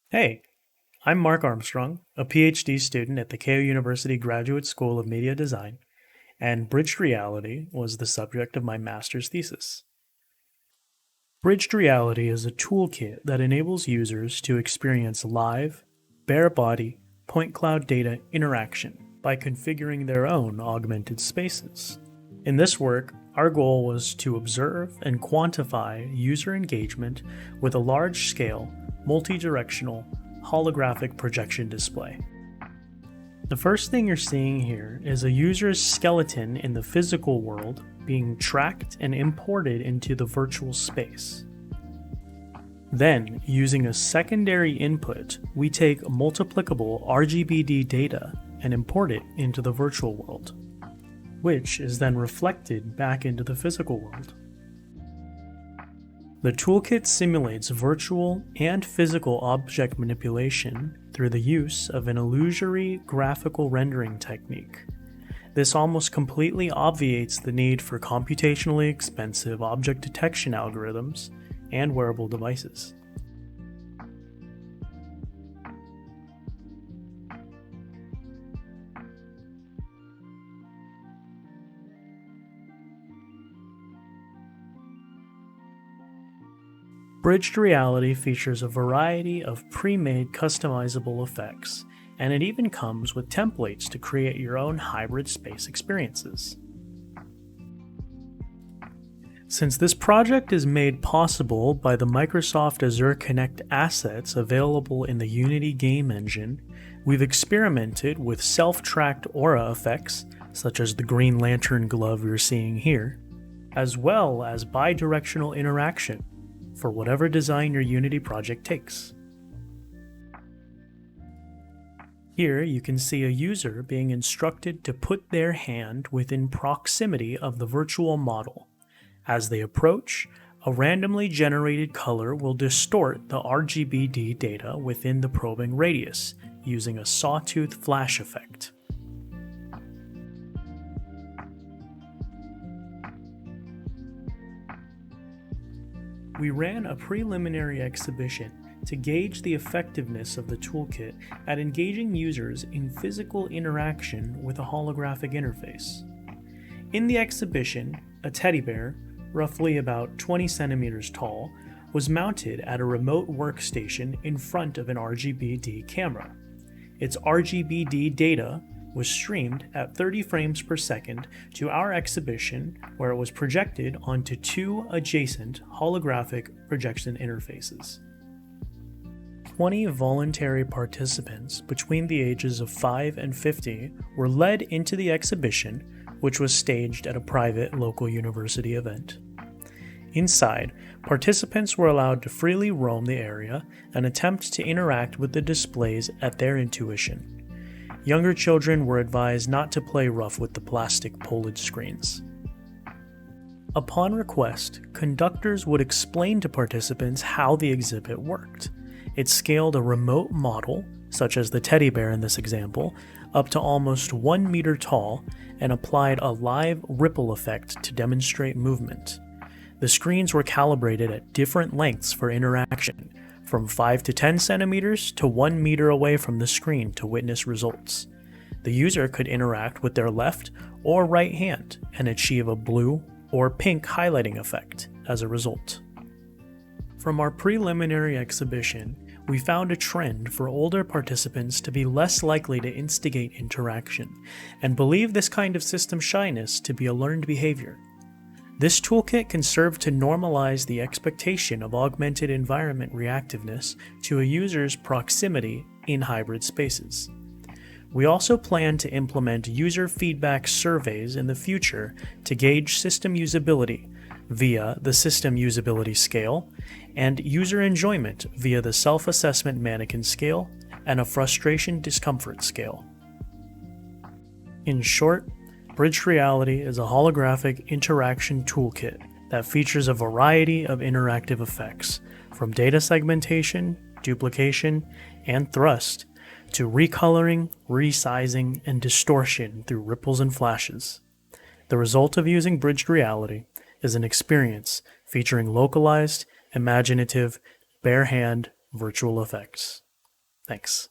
Hey, I'm Mark Armstrong, a PhD student at the Keio University Graduate School of Media Design, and Bridged Reality was the subject of my master's thesis. Bridged Reality is a toolkit that enables users to experience live, bare body, point cloud data interaction by configuring their own augmented spaces. In this work, our goal was to observe and quantify user engagement with a large-scale, multi-directional, holographic projection display. The first thing you're seeing here is a user's skeleton in the physical world being tracked and imported into the virtual space. Then, using a secondary input, we take multiplicable RGBD data and import it into the virtual world, which is then reflected back into the physical world. The toolkit simulates virtual and physical object manipulation through the use of an illusory graphical rendering technique. This almost completely obviates the need for computationally expensive object detection algorithms and wearable devices. Bridged Reality features a variety of pre-made customizable effects, and it even comes with templates to create your own hybrid space experiences. Since this project is made possible by the Microsoft Azure Connect assets available in the Unity game engine, we've experimented with self-tracked aura effects, such as the Green Lantern glove you're seeing here, as well as bidirectional interaction for whatever design your Unity project takes. Here you can see a user being instructed to put their hand within proximity of the virtual model. As they approach, a randomly generated color will distort the RGBD data within the probing radius using a sawtooth flash effect. We ran a preliminary exhibition to gauge the effectiveness of the toolkit at engaging users in physical interaction with a holographic interface. In the exhibition, a teddy bear, roughly about 20 centimeters tall, was mounted at a remote workstation in front of an RGBD camera. Its RGBD data was streamed at 30 frames per second to our exhibition, where it was projected onto two adjacent holographic projection interfaces. 20 voluntary participants between the ages of 5 and 50 were led into the exhibition, which was staged at a private local university event. Inside, participants were allowed to freely roam the area and attempt to interact with the displays at their intuition. Younger children were advised not to play rough with the plastic POLED screens. Upon request, conductors would explain to participants how the exhibit worked. It scaled a remote model, such as the teddy bear in this example, up to almost 1 meter tall and applied a live ripple effect to demonstrate movement. The screens were calibrated at different lengths for interaction, from 5 to 10 centimeters to 1 meter away from the screen to witness results. The user could interact with their left or right hand and achieve a blue or pink highlighting effect as a result. From our preliminary exhibition, we found a trend for older participants to be less likely to instigate interaction, and believe this kind of system shyness to be a learned behavior. This toolkit can serve to normalize the expectation of augmented environment reactiveness to a user's proximity in hybrid spaces. We also plan to implement user feedback surveys in the future to gauge system usability via the System Usability Scale, and user enjoyment via the Self-Assessment Mannequin Scale and a Frustration Discomfort Scale. In short, Bridged Reality is a holographic interaction toolkit that features a variety of interactive effects, from data segmentation, duplication, and thrust, to recoloring, resizing, and distortion through ripples and flashes. The result of using Bridged Reality is an experience featuring localized, imaginative, bare-hand virtual effects. Thanks.